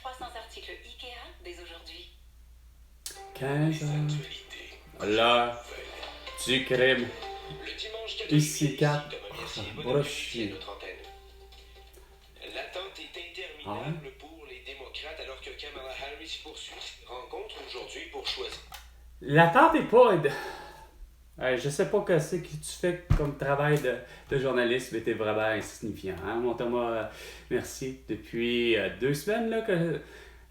300 articles Ikea dès aujourd'hui. 15 heures. L'heure du crime. Ici 4. Brochu. L'attente est interminable pour les démocrates alors que Kamala Harris poursuit ses rencontres aujourd'hui pour choisir. L'attente est pas... je sais pas ce que tu fais comme travail de journaliste, mais t'es vraiment insignifiant. Hein? Mon Thomas, merci. Depuis 2 semaines là, que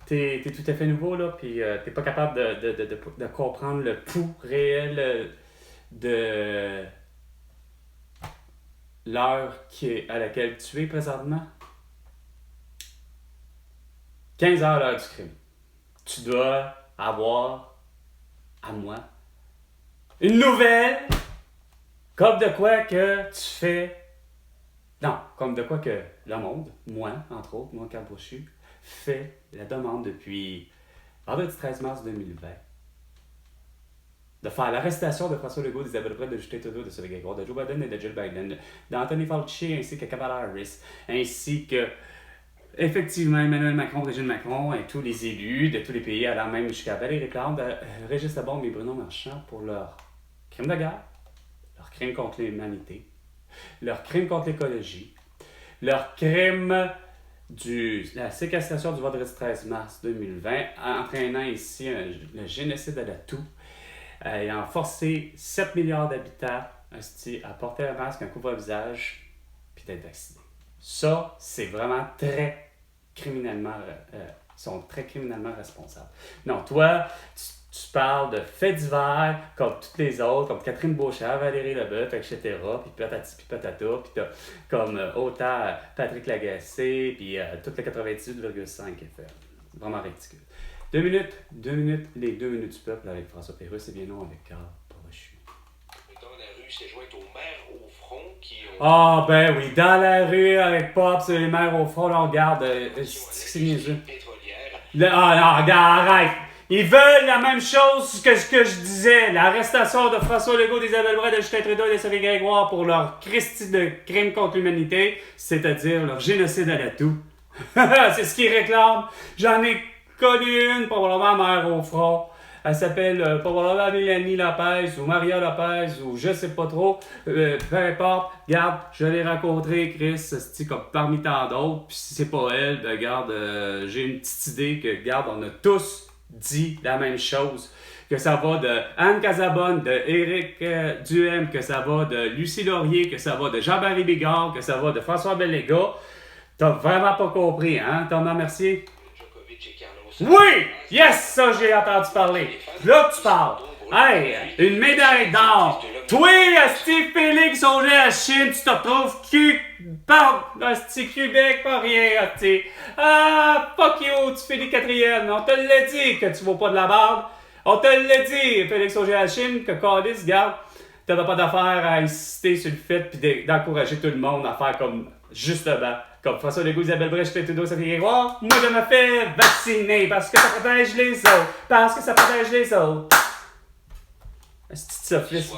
t'es tout à fait nouveau, là, puis t'es pas capable de comprendre le pouls réel de l'heure à laquelle tu es présentement. 15 heures l'heure du crime. Tu dois avoir, à moi, une nouvelle, comme de quoi que tu fais... Non, comme de quoi que le monde, moi, entre autres, moi, Carl Brochu, fait la demande depuis vendredi 13 mars 2020 de faire l'arrestation de François Legault, d'Isabelle Brett, de Justin Trudeau, de Sylvain Grégoire, de Joe Biden et de Jill Biden, d'Anthony Fauci ainsi que Kamala Harris, ainsi que effectivement Emmanuel Macron, Brigitte Macron et tous les élus de tous les pays, allant même jusqu'à Valérie Plante, Régis Labombe et Bruno Marchand pour leur crime de guerre, leur crime contre l'humanité, leur crime contre l'écologie, leur crime la séquestration du vendredi 13 mars 2020, entraînant ici le génocide à la toux, ayant forcé 7 milliards d'habitants à porter un masque, un couvre-visage, puis d'être vaccinés. Ça, c'est vraiment très criminellement... sont très criminellement responsables. Non, toi, tu parles de faits divers, comme toutes les autres, comme Catherine Beauchamp, Valérie Leboeuf, etc., puis patati, puis patata, puis t'as comme autant Patrick Lagacé, puis toute la 98,5 FM. Vraiment ridicule. 2 minutes, les 2 minutes du peuple avec François Pérusse et bien non avec Carl Brochu. Dans la rue s'est jointe aux maires au front qui ont... Ah, ben oui, dans la rue avec Pops et les maires au front, là, on regarde, c'est niaiseux. Ah, non, regarde, arrête! Ils veulent la même chose que ce que je disais, l'arrestation de François Legault, d'Isabelle Brett, de Justin Trudeau et de Sylvain Grégoire pour leur Christie de crime contre l'humanité, c'est-à-dire leur génocide à la toux. C'est ce qu'ils réclament. J'en ai connu une, probablement mère au front. Elle s'appelle probablement Mélanie Lopez ou Maria Lopez ou je sais pas trop. Peu importe. Regarde, je l'ai rencontrée, Chris, c'est comme parmi tant d'autres. Puis si c'est pas elle, ben regarde, j'ai une petite idée que, regarde, on a tous dit la même chose. Que ça va de Anne Casabonne, de Éric Duhem, que ça va de Lucie Laurier, que ça va de Jean-Marie Bigard, que ça va de François Bellega. T'as vraiment pas compris, hein, Thomas Mercier? Oui! Yes! Ça, j'ai entendu parler. Là, tu parles. Hey! Une médaille d'or. Toi, Asti Félix Auger à Chine, tu te retrouves Asti Québec, pas rien, Asti. Ah, fuck you, tu fais des 4e. On te l'a dit que tu vaux pas de la barbe. On te l'a dit, Félix Auger à Chine, que Calice, garde, t'avais pas d'affaire à insister sur le fait pis d'encourager tout le monde à faire comme, justement, comme François Legault, Isabelle Brett, Justin Trudeau, Sylvain Grégoire, moi je me fais vacciner parce que ça protège les autres. Parce que ça protège les autres. Un petit sophisme.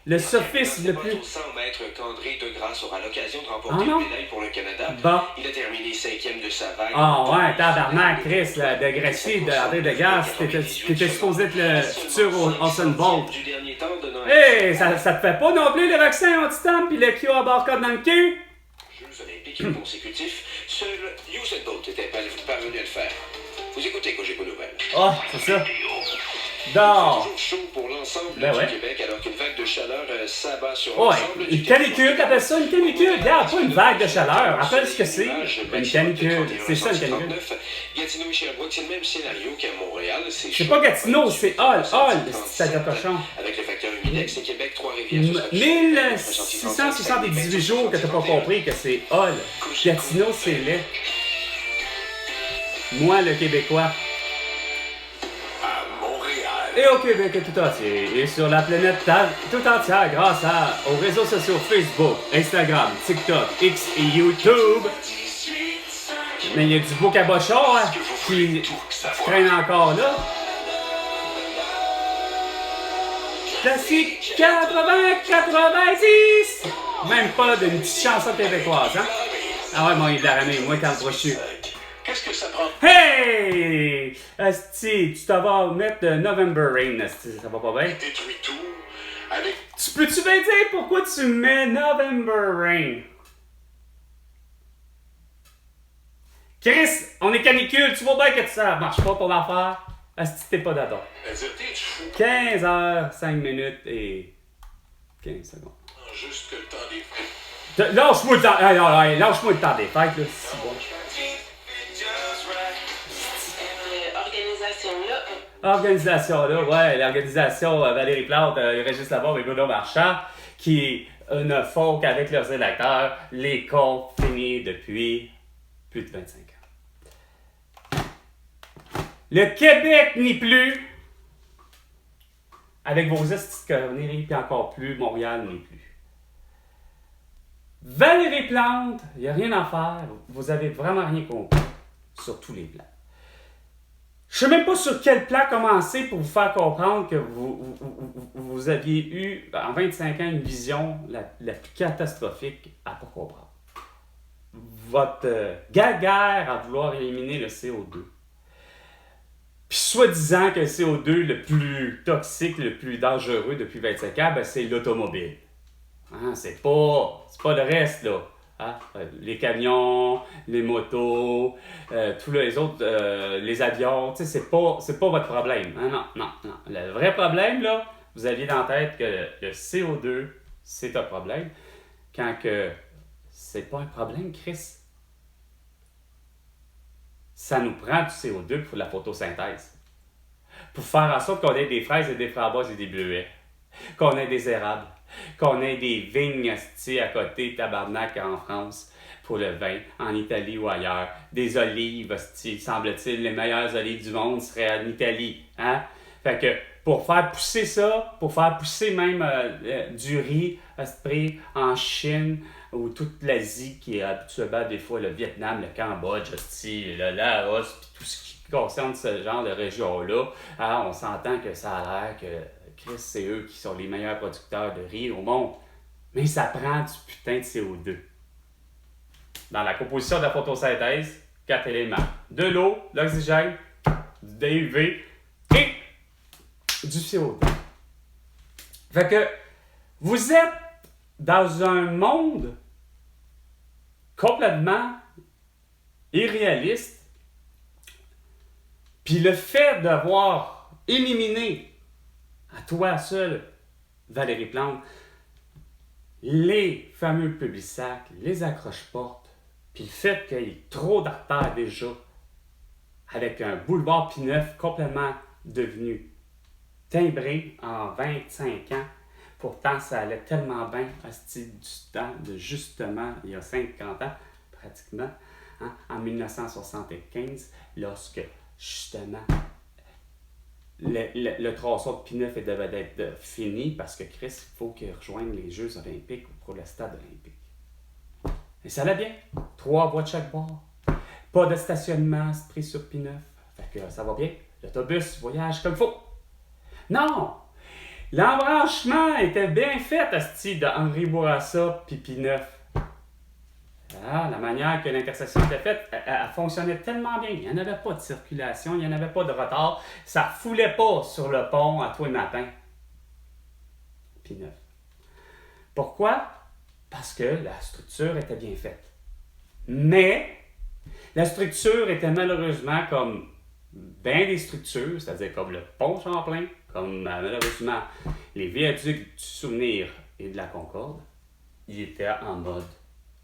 Le sophisme le plus... 100 mètres qu'André de Grasse aura l'occasion de remporter une médaille pour le Canada. Bon. Il a terminé 5e de sa vague. Ah ouais, tabarnak, Chris, de Gracie, d'André de Grasse, t'étais supposé être le futur Usain Bolt. Hey, ça te fait pas non plus le vaccin anti-temps pis le QR barcode dans le cul? Jeux olympiques consécutifs, seul Usain Bolt était parvenu à le faire. Vous écoutez Cogeco Nouvelles. Ah, c'est ça. Non. Toujours chaud pour l'ensemble du Québec alors qu'une vague de chaleur s'abat sur l'ensemble du une canicule, t'appelles ça une canicule? Regarde, pas une vague de chaleur. Rappelle ce que c'est. Une canicule. C'est ça, une canicule. Gatineau et Sherbrooke, c'est le même scénario qu'à Montréal. C'est pas Gatineau, c'est Hall. C'est de cochon. Avec le facteur humidex, c'est Québec, Trois-Rivières. 1678 jours que t'as pas compris que c'est Hall. Gatineau, c'est laid. Moi, le Québécois. Et au Québec tout entier, et sur la planète tout entière grâce aux réseaux sociaux Facebook, Instagram, TikTok, X et YouTube. Mais il y a du beau cabochon hein, qui traîne encore là. Classique 80-90! Même pas d'une petite chanson québécoise, hein? Ah ouais, moi, il l'a ramé, moi, quand je suis. Qu'est-ce que ça prend? Hey! Asti, tu t'en vas mettre November Rain, asti, ça va pas bien? Détruit tout avec... Tu peux-tu me dire pourquoi tu mets November Rain? Chris, on est canicule, tu vois bien que ça marche pas ton affaire. Asti, t'es pas d'accord. La dureté, tu fous 15 heures, 5 minutes et 15 secondes. juste que le temps des fêtes. Lâche-moi le temps, lâche-moi le temps des fêtes, là. C'est bon. Organisation là, ouais, l'organisation Valérie Plante, Régis Labarre et Bruno Marchand, qui ne font qu'avec leurs électeurs les comptes finis depuis plus de 25 ans. Le Québec ni plus, avec vos estis de conneries, puis encore plus, Montréal ni plus. Valérie Plante, il n'y a rien à faire, vous avez vraiment rien compris sur tous les plans. Je ne sais même pas sur quel plan commencer pour vous faire comprendre que vous aviez eu en 25 ans une vision la plus catastrophique à pas comprendre. Votre guerre à vouloir éliminer le CO2. Puis soi-disant que le CO2 le plus toxique, le plus dangereux depuis 25 ans, ben c'est l'automobile. Hein, c'est pas le reste, là. Hein? Les camions, les motos, tous les autres, les avions, tu sais, c'est pas votre problème. Hein? Non. Le vrai problème, là, vous aviez dans la tête que le CO2, c'est un problème, quand que c'est pas un problème, Chris. Ça nous prend du CO2 pour la photosynthèse. Pour faire en sorte qu'on ait des fraises et des framboises et des bleuets. Qu'on ait des érables. Qu'on ait des vignes à côté, tabarnak, en France, pour le vin, en Italie ou ailleurs. Des olives, semble-t-il, les meilleures olives du monde seraient en Italie. Hein? Fait que pour faire pousser ça, pour faire pousser même du riz en Chine ou toute l'Asie qui est habituellement des fois le Vietnam, le Cambodge, le Laos, puis tout ce qui concerne ce genre de région-là, hein, on s'entend que ça a l'air que Chris, c'est eux qui sont les meilleurs producteurs de riz au monde. Mais ça prend du putain de CO2. Dans la composition de la photosynthèse, 4 éléments. De l'eau, l'oxygène, du DUV et du CO2. Fait que vous êtes dans un monde complètement irréaliste. Puis le fait d'avoir éliminé à toi seul, Valérie Plante, les fameux publics-sacs, les accroche-portes, puis le fait qu'il y ait trop d'artères déjà, avec un boulevard P9 complètement devenu timbré en 25 ans. Pourtant, ça allait tellement bien à ce type du temps de justement, il y a 50 ans, pratiquement, hein, en 1975, lorsque justement le tronçon de P9 devait être fini parce que Chris, il faut qu'il rejoigne les Jeux olympiques pour le stade olympique. Et ça allait bien. 3 voies de chaque bord. Pas de stationnement pris sur P9. Fait que ça va bien. L'autobus voyage comme il faut. Non! L'embranchement était bien fait à ce type de Henri Bourassa puis P9. Ah, la manière que l'intersection était faite, elle fonctionnait tellement bien. Il n'y en avait pas de circulation, il n'y en avait pas de retard. Ça ne foulait pas sur le pont à tous les matins. P9. Pourquoi? Parce que la structure était bien faite. Mais la structure était malheureusement comme bien des structures, c'est-à-dire comme le pont Champlain, comme malheureusement les viaducs du Souvenir et de la Concorde, il était en mode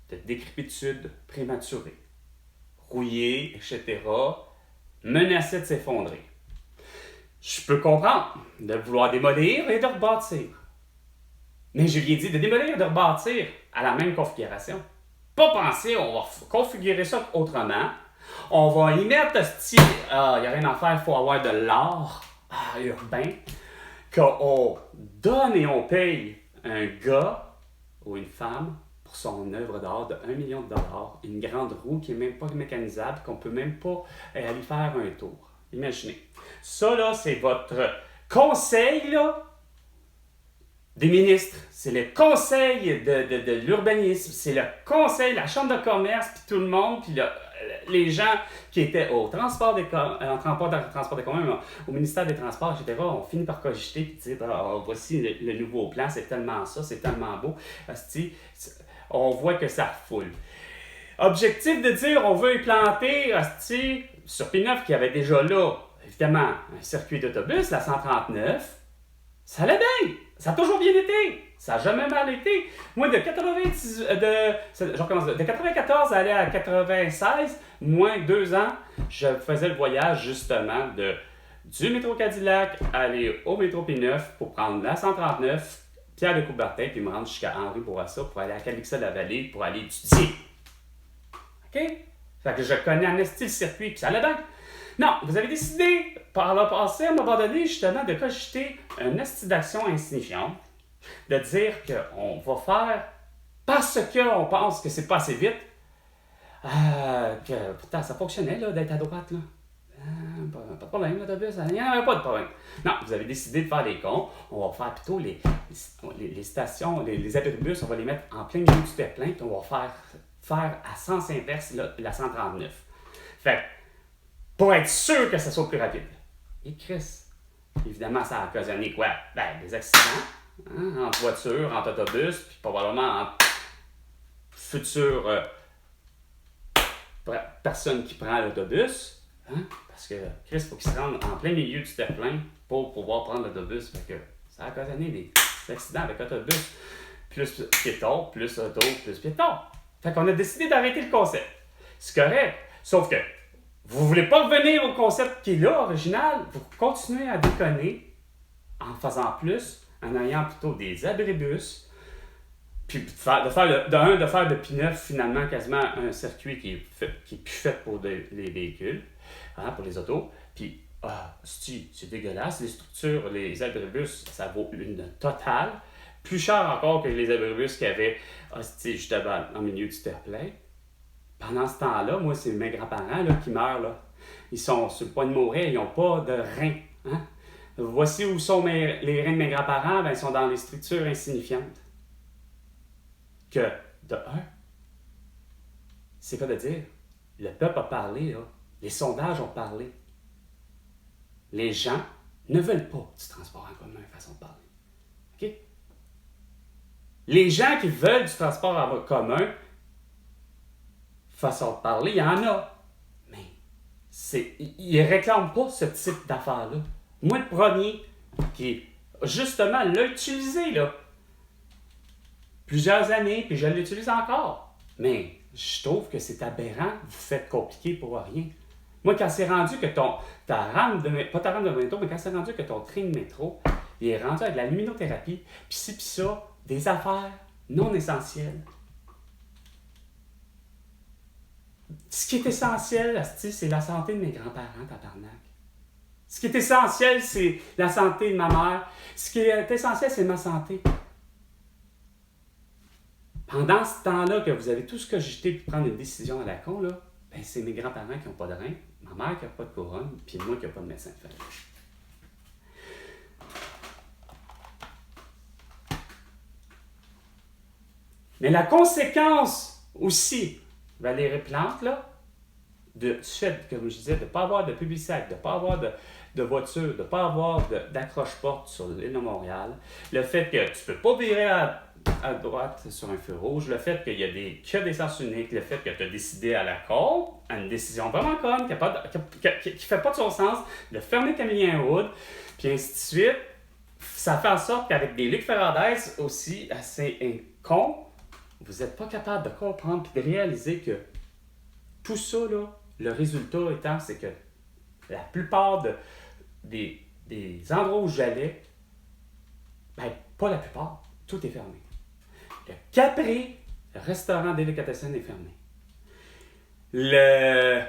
de décrépitude prématurée, rouillé, etc., menaçait de s'effondrer. Je peux comprendre de vouloir démolir et de rebâtir. Mais je lui ai dit de démolir et de rebâtir à la même configuration. Pas penser, on va configurer ça autrement. On va y mettre ce style, il n'y a rien à faire, il faut avoir de l'art urbain, qu'on donne et on paye un gars ou une femme pour son œuvre d'art de 1 million de dollars, une grande roue qui n'est même pas mécanisable, qu'on ne peut même pas aller faire un tour. Imaginez. Ça, là, c'est votre conseil, là, des ministres. C'est le conseil de l'urbanisme. C'est le conseil, la chambre de commerce, puis tout le monde, puis les gens qui étaient au transport en transport des communs, au ministère des Transports, etc., ont fini par cogiter et dire voici le nouveau plan, c'est tellement ça, c'est tellement beau. Asti, on voit que ça refoule. Objectif de dire on veut implanter asti, sur P9 qui avait déjà là, évidemment, un circuit d'autobus, la 139, ça allait bien. Ça a toujours bien été. Ça n'a jamais mal été. Moi, de 94 à aller à 96, moins 2 ans, je faisais le voyage justement du métro Cadillac aller au métro P9 pour prendre la 139, Pierre de Coubertin, puis me rendre jusqu'à Henri Bourassa pour aller à Calixa-la-Vallée pour aller étudier. OK? Fait que je connais en esti le circuit, puis ça allait bien. Non, vous avez décidé, par le passé, à un moment donné, justement, de cogiter une esti d'action insignifiante, de dire qu'on va faire, parce qu'on pense que c'est pas assez vite, que pourtant ça fonctionnait, là, d'être à droite, là. Pas de problème, l'autobus, il n'y en avait pas de problème. Non, vous avez décidé de faire des cons, on va faire plutôt les stations, les abribus, on va les mettre en plein milieu du terre-plein, puis on va faire à sens inverse la 139. Fait pour être sûr que ça soit plus rapide. Et Chris, évidemment, ça a occasionné quoi? Ben, des accidents, entre voitures, entre autobus, puis probablement entre futures personnes qui prennent l'autobus. Parce que Chris, il faut qu'il se rende en plein milieu du terre-plein pour pouvoir prendre l'autobus. Fait que ça a occasionné des accidents avec autobus. Plus piéton, plus auto, plus piéton. Fait qu'on a décidé d'arrêter le concept. C'est correct. Sauf que vous ne voulez pas revenir au concept qui est là, original. Vous continuez à déconner en faisant plus, en ayant plutôt des abribus, puis de faire de P9 finalement quasiment un circuit qui est plus fait pour les véhicules, pour les autos. Puis, c'est dégueulasse. Les structures, les abribus, ça vaut une totale. Plus cher encore que les abribus qu'il y avait justement en milieu du terre-plein. Pendant ce temps-là, moi, c'est mes grands-parents là, qui meurent. Là. Ils sont sur le point de mourir, ils n'ont pas de reins. Voici où sont les reins de mes grands-parents, ben, ils sont dans les structures insignifiantes. Que, de un, c'est quoi de dire? Le peuple a parlé, là. Les sondages ont parlé. Les gens ne veulent pas du transport en commun, façon de parler. OK? Les gens qui veulent du transport en commun, façon de parler, il y en a. Mais ils ne réclament pas ce type d'affaires-là. Moi, le premier qui, justement, l'a utilisé, là, plusieurs années, puis je l'utilise encore. Mais je trouve que c'est aberrant, vous faites compliqué pour rien. Moi, quand c'est rendu que ta rame de métro, mais quand c'est rendu que ton train de métro, il est rendu avec la luminothérapie, puis ci, puis ça, des affaires non essentielles. Ce qui est essentiel, c'est la santé de mes grands-parents, tabarnak. Ce qui est essentiel, c'est la santé de ma mère. Ce qui est essentiel, c'est ma santé. Pendant ce temps-là que vous avez tout ce cogité pour prendre une décision à la con, là, ben c'est mes grands-parents qui n'ont pas de rein, ma mère qui n'a pas de couronne, puis moi qui n'ai pas de médecin de famille. Mais la conséquence aussi, Valérie Plante, là, du fait, comme je disais, de ne pas avoir de publicité, de ne pas avoir de voiture, de ne pas avoir d'accroche-porte sur l'île de Montréal, le fait que tu ne peux pas virer à droite sur un feu rouge, le fait qu'il y a des sens uniques, le fait que tu as décidé à la cour, à une décision vraiment conne, qui ne fait pas de son sens, de fermer Camillien Wood, puis ainsi de suite, ça fait en sorte qu'avec des Luc Ferrandez aussi assez cons, vous n'êtes pas capable de comprendre et de réaliser que tout ça, là, le résultat étant, c'est que la plupart des endroits où j'allais, ben, pas la plupart, tout est fermé. Le Capri, le restaurant délicatessen est fermé. Le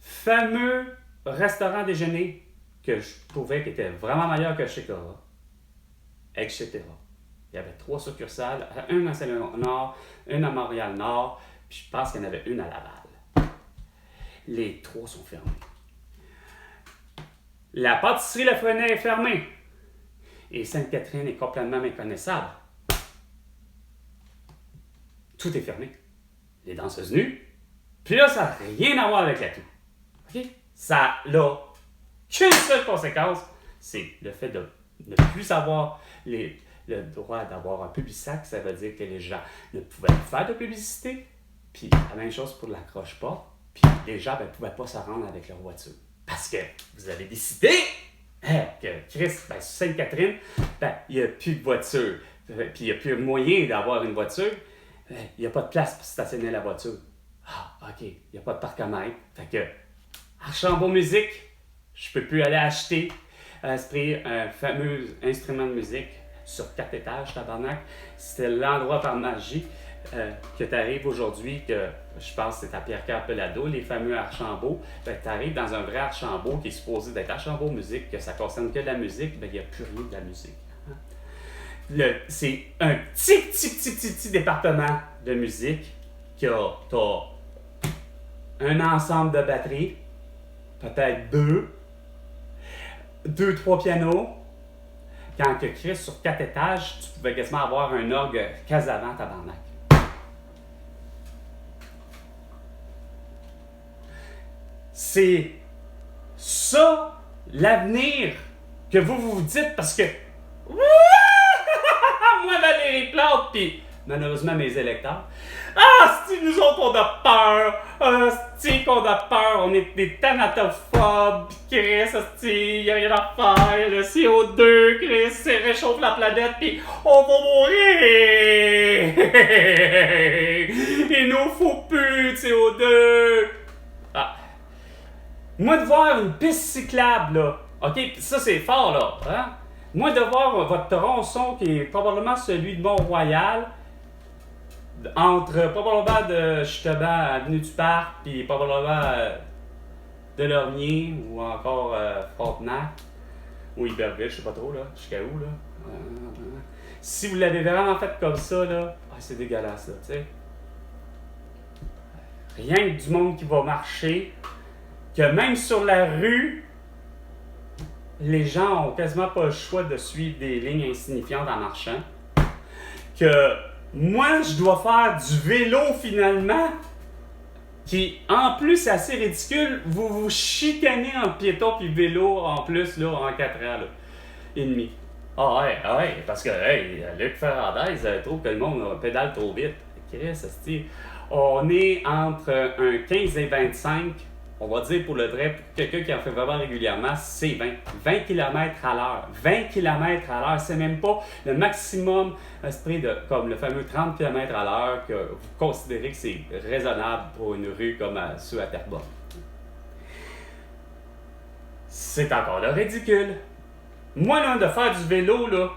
fameux restaurant déjeuner que je trouvais qui était vraiment meilleur que chez Cora, etc. Il y avait 3 succursales, une à Saint-Léonard, une à Montréal-Nord, puis je pense qu'il y en avait une à Laval. Les 3 sont fermés. La pâtisserie Le Freinet est fermée. Et Sainte-Catherine est complètement méconnaissable. Tout est fermé. Les danseuses nues, Puis là, ça n'a rien à voir avec la toux. OK? Ça n'a qu'une seule conséquence, c'est le fait de ne plus avoir le droit d'avoir un Publisac. Ça veut dire que les gens ne pouvaient pas faire de publicité. Puis la même chose pour l'accroche-pas. Puis les gens ne pouvaient pas se rendre avec leur voiture. Parce que vous avez décidé que Chris, sur Sainte-Catherine, il n'y a plus de voiture. Puis il n'y a plus moyen d'avoir une voiture. Il n'y a pas de place pour stationner la voiture. Ah, OK, il n'y a pas de parcomètre. Fait que, Archambault Musique, je peux plus aller acheter un fameux instrument de musique sur 4 étages, tabarnak. C'était l'endroit par magie que tu arrives aujourd'hui, que je pense que c'est à Pierre-Carl Pelado, les fameux Archambault. Tu arrives dans un vrai Archambault qui est supposé d'être Archambault Musique, que ça concerne que de la musique, il n'y a plus rien de la musique. C'est un petit département de musique qui a un ensemble de batteries, peut-être 3 pianos. Quand que Chris, sur 4 étages, tu pouvais quasiment avoir un orgue Casavant tabarnak. C'est ça l'avenir que vous dites parce que moi Valérie Plante pis malheureusement mes électeurs. Ah, si nous autres on a peur, si qu'on a peur, on est des thanatophobes, Chris, il y a rien à faire, le CO2, Chris, ça réchauffe la planète pis on va mourir. Il nous faut plus de CO2. Ah. Moi de voir une piste cyclable là, ok, ça c'est fort là, hein? Moi, de voir votre tronçon qui est probablement celui de Mont-Royal, entre probablement de justement Avenue du Parc, puis probablement de Lormier, ou encore Frontenac, ou Iberville, je sais pas trop, là, jusqu'à où, là. Si vous l'avez vraiment fait comme ça, là, c'est dégueulasse, là, tu sais. Rien que du monde qui va marcher, que même sur la rue, les gens ont quasiment pas le choix de suivre des lignes insignifiantes en marchant. Que moi, je dois faire du vélo finalement, qui en plus est assez ridicule. Vous vous chicanez en piéton puis vélo en plus là, en 4 ans là, et demi. Ah ouais, parce que Luc Ferrandez trouve que le monde pédale trop vite. Chris, on est entre un 15 et 25. On va dire pour le vrai, pour quelqu'un qui en fait vraiment régulièrement, c'est 20 km à l'heure. 20 km à l'heure, c'est même pas le maximum comme le fameux 30 km à l'heure que vous considérez que c'est raisonnable pour une rue comme ceux à Terrebonne. C'est encore le ridicule. Moi, là, de faire du vélo, là,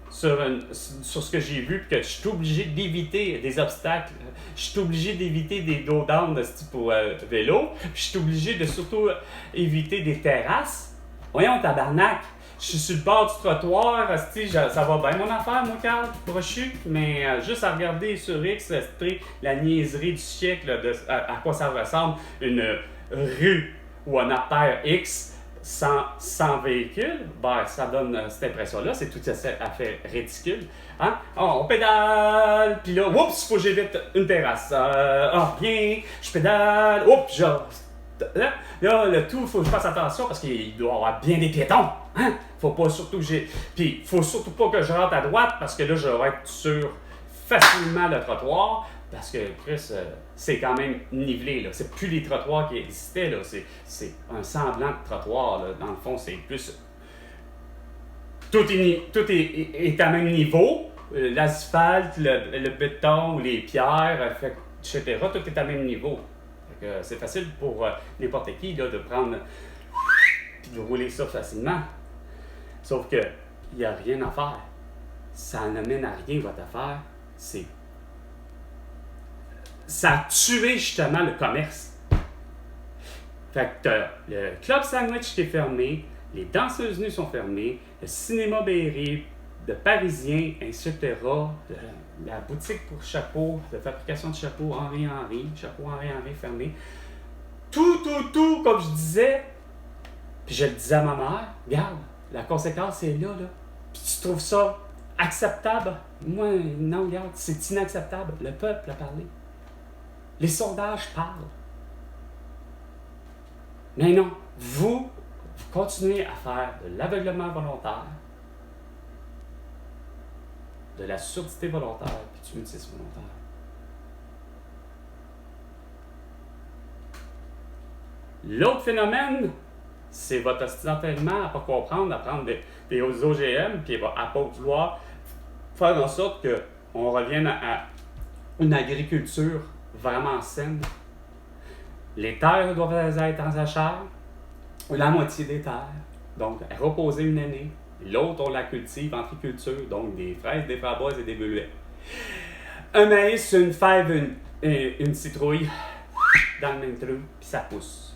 sur ce que j'ai vu, puis que je suis obligé d'éviter des obstacles, je suis obligé d'éviter des dos down de ce type pour vélo, puis je suis obligé de surtout éviter des terrasses. Voyons, tabarnak, je suis sur le bord du trottoir, ça va bien mon affaire, mon Carl, brochu, mais juste à regarder sur X, la niaiserie du siècle, à quoi ça ressemble une rue ou un artère X, sans véhicule, ça donne cette impression-là, c'est tout à fait ridicule. Hein? Oh, on pédale, puis là, oups, faut que j'évite une terrasse. Bien, je pédale, oups, là, le tout, faut que je fasse attention parce qu'il doit y avoir bien des piétons. Hein? Faut pas surtout que Puis, faut surtout pas que je rentre à droite parce que là, je vais être sur facilement le trottoir. Parce que, Chris, c'est quand même nivelé, là. C'est plus les trottoirs qui existaient, là. C'est un semblant de trottoir, là. Dans le fond, c'est plus... Tout est à même niveau. L'asphalte, le béton, les pierres, etc. Tout est à même niveau. Fait que c'est facile pour n'importe qui, là, de prendre... puis de rouler ça facilement. Sauf que, il n'y a rien à faire. Ça n'amène à rien, votre affaire. Ça a tué justement le commerce. Fait que t'as le Club Sandwich qui est fermé, les danseuses nues sont fermées, le cinéma Berry, de Parisiens, etc. La boutique pour chapeaux, de fabrication de chapeaux chapeau Henri fermé. Tout, comme je disais, puis je le disais à ma mère, regarde, la conséquence est là. Puis tu trouves ça acceptable? Moi, non, regarde, c'est inacceptable. Le peuple a parlé. Les sondages parlent. Mais non, vous continuez à faire de l'aveuglement volontaire, de la surdité volontaire puis du mutisme volontaire. L'autre phénomène, c'est votre ostentalement à ne pas comprendre, à prendre des OGM, puis à ne pas vouloir faire en sorte qu'on revienne à une agriculture vraiment saine. Les terres doivent être en jachère, la moitié des terres, donc reposer une année. L'autre, on la cultive en triculture, donc des fraises, des framboises et des bleuets. Un maïs, une fève, une citrouille, dans le même trou, puis ça pousse.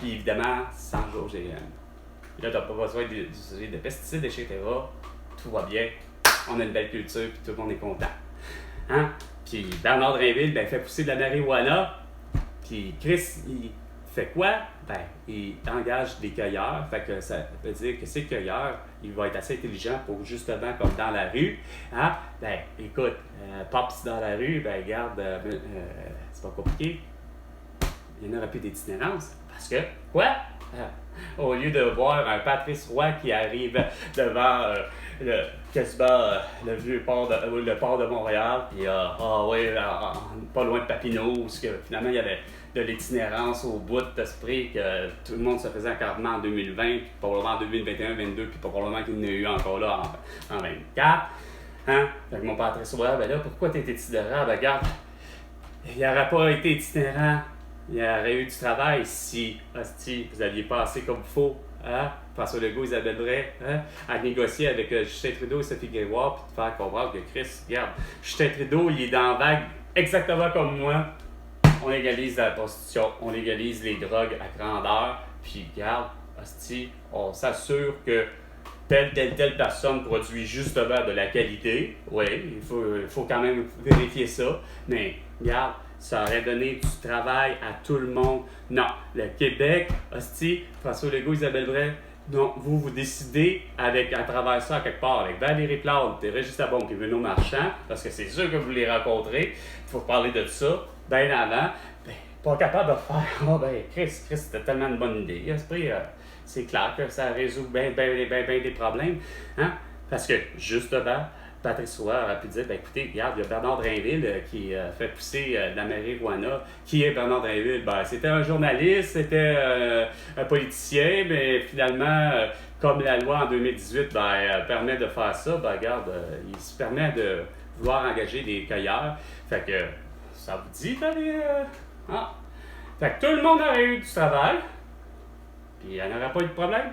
Puis évidemment, sans OGM. Là, tu n'as pas besoin d'utiliser de pesticides, etc. Tout va bien. On a une belle culture, puis tout le monde est content. Hein? Puis Bernard Drinville, ben, fait pousser de la marijuana. Puis Chris, il fait quoi? Ben, il engage des cueilleurs. Fait que ça veut dire que ces cueilleurs, il va être assez intelligent pour justement, comme dans la rue, hein? Ben, écoute, Pops dans la rue, ben, regarde, c'est pas compliqué. Il n'y en aura plus d'itinérance. Parce que, quoi? Au lieu de voir un Patrice Roy qui arrive devant le vieux port le port de Montréal, puis pas loin de Papineau, où finalement il y avait de l'itinérance au bout d'esprit que tout le monde se faisait carrément en 2020, puis probablement en 2021, 2022, puis probablement qu'il y en a eu encore là en 2024. Hein? Fait que mon Patrice Roy, ben là, pourquoi tu es itinérant? Ben regarde, il n'aurait pas été itinérant. Il y aurait eu du travail si, hostie, vous aviez passé comme il faut, hein? François Legault, Isabelle Bray, hein? À négocier avec Justin Trudeau et Sophie Grégoire, puis de faire comprendre que Chris, regarde, Justin Trudeau, il est dans la vague exactement comme moi. On légalise la prostitution, on légalise les drogues à grandeur, puis regarde, hostie, on s'assure que telle personne produit justement de la qualité. Oui, il faut quand même vérifier ça, mais regarde, ça aurait donné du travail à tout le monde. Non, le Québec, hostie, François Legault, Isabelle Bray, non, vous décidez à travers ça, quelque part, avec Valérie Plante, Régis Labombe et Bruno Marchand, parce que c'est sûr que vous les rencontrez, il faut parler de ça, bien avant, ben, pas capable de faire, Chris, c'était tellement une bonne idée, c'est clair que ça résout bien des problèmes, hein, parce que, justement, Patrice Roy aurait pu dire, ben écoutez, regarde, il y a Bernard Drinville qui fait pousser de la marijuana. Qui est Bernard Drinville? Ben, c'était un journaliste, c'était un politicien, mais finalement, comme la loi en 2018 permet de faire ça, ben regarde, il se permet de vouloir engager des cueilleurs. Fait que, ça vous dit d'aller... Fait que tout le monde aurait eu du travail, puis il n'y en aurait pas eu de problème.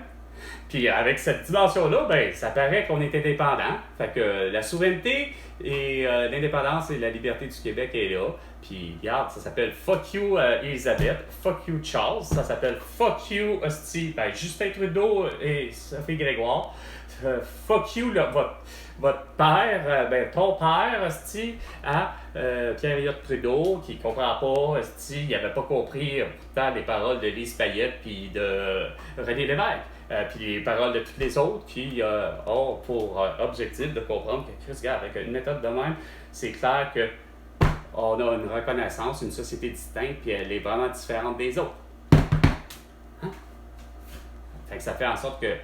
Puis avec cette dimension-là, ben, ça paraît qu'on est indépendant. Fait que la souveraineté et l'indépendance et la liberté du Québec est là. Puis regarde, ça s'appelle Fuck You Elisabeth, Fuck You Charles, ça s'appelle Fuck You hostie, ben, Justin Trudeau et Sophie Grégoire. Fuck you votre père, ton père, hostie, Pierre-Éliott Trudeau, qui comprend pas, hostie, il avait pas compris pourtant les paroles de Lise Payette puis de René Lévesque. Puis les paroles de tous les autres qui ont pour objectif de comprendre que Chris, regarde, avec une méthode de même, c'est clair que on a une reconnaissance, une société distincte, puis elle est vraiment différente des autres. Hein? Fait que ça fait en sorte que,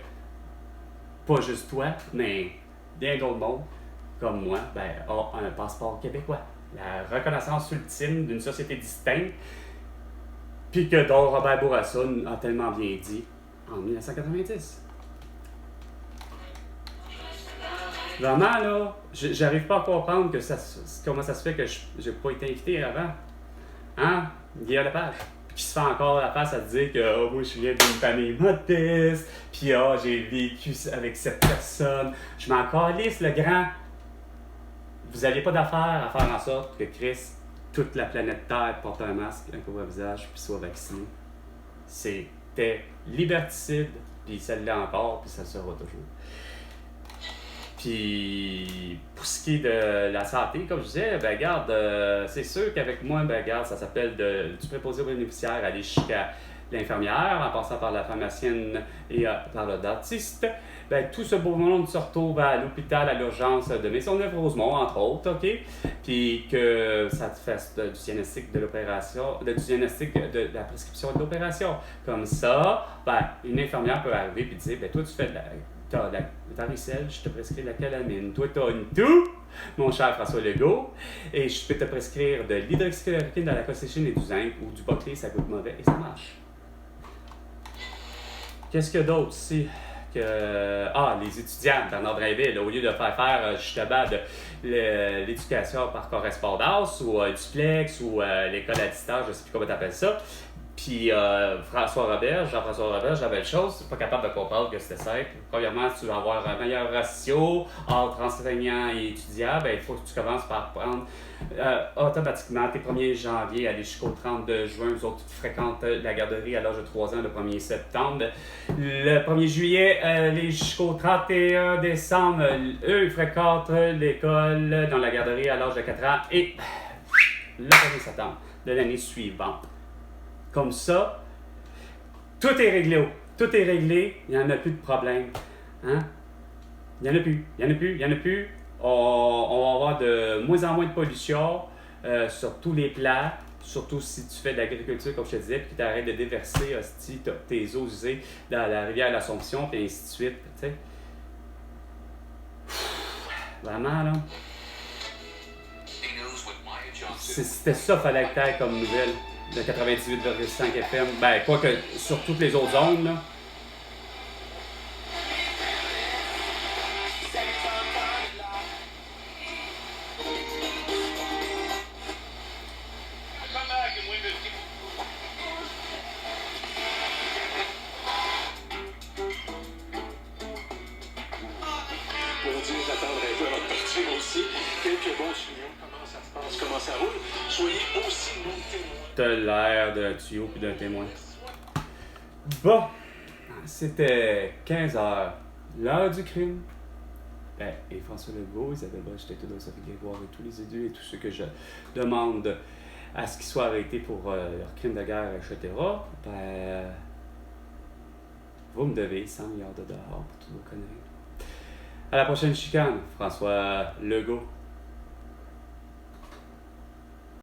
pas juste toi, mais bien d'autres mondes, comme moi, a un passeport québécois. La reconnaissance ultime d'une société distincte, puis que dont Robert Bourassa a tellement bien dit en 1990. Vraiment, là, j'arrive pas à comprendre comment ça se fait que j'ai pas été invité avant. Hein? Guillaume Lepage, qui se fait encore la face à dire que moi je viens d'une famille modeste, puis j'ai vécu avec cette personne. Je m'en calisse, le grand. Vous n'aviez pas d'affaire à faire en sorte que Chris, toute la planète Terre porte un masque, un couvre-visage, puis soit vacciné. C'était liberticide, puis ça l'est encore, puis ça le sera toujours. Puis, pour ce qui est de la santé, comme je disais, regarde, c'est sûr qu'avec moi, regarde, ça s'appelle du préposé aux bénéficiaires, aller jusqu'à l'infirmière, en passant par la pharmacienne et par le dentiste, ben, tout ce beau monde se retrouve à l'hôpital, à l'urgence de Maisonneuve-Rosemont, entre autres, OK? Puis que ça te fasse du diagnostic de l'opération, du diagnostic de la prescription de l'opération. Comme ça, ben, une infirmière peut arriver et dire, ben, toi, tu fais de t'as la varicelle, je te prescris de la calamine. Toi, t'as une toux, mon cher François Legault, et je peux te prescrire de l'hydroxychloroquine, de la colchicine et du zinc, ou du Boclé, ça goûte mauvais, et ça marche. Qu'est-ce qu'il y a d'autre ici? Les étudiants, Bernard Drinville, au lieu de faire justement de l'éducation par correspondance ou duplex ou l'école à distance, je ne sais plus comment tu appelles ça. Puis Jean-François Roberge, la belle chose, pas capable de comprendre que c'était simple. Premièrement, si tu veux avoir un meilleur ratio entre enseignants et étudiants, ben, il faut que tu commences par prendre automatiquement tes 1er janvier, aller jusqu'au 32 juin. Eux autres fréquentent la garderie à l'âge de 3 ans le 1er septembre. Le 1er juillet, aller jusqu'au 31 décembre, eux, ils fréquentent l'école dans la garderie à l'âge de 4 ans. Et le 1er septembre de l'année suivante. Comme ça, tout est réglé. Tout est réglé, il n'y en a plus de problème. Hein? Il n'y en a plus. On va avoir de moins en moins de pollution sur tous les plans, surtout si tu fais de l'agriculture, comme je te disais, puis que tu arrêtes de déverser tes eaux usées dans la rivière l'Assomption, puis ainsi de suite. T'sais. Vraiment, là. C'était ça qu'il fallait que tu aies comme nouvelle. De 98,5 FM. Ben, quoi que sur toutes les autres zones, là. Pour dire, j'attendrai un peu avant de partir aussi. Quelques bons signaux. Comment ça se passe? Comment ça roule? Soyez aussi non témoins. T'as l'air d'un tuyau puis d'un témoin. Bon, c'était 15h, l'heure du crime. Ben, et François Legault, Isabelle Bosch, Théodore Sophie Grégoire et tous les élus et tous ceux que je demande à ce qu'ils soient arrêtés pour leur crime de guerre, etc. Ben, vous me devez 100 milliards de dollars pour tous vos conneries. À la prochaine chicane, François Legault.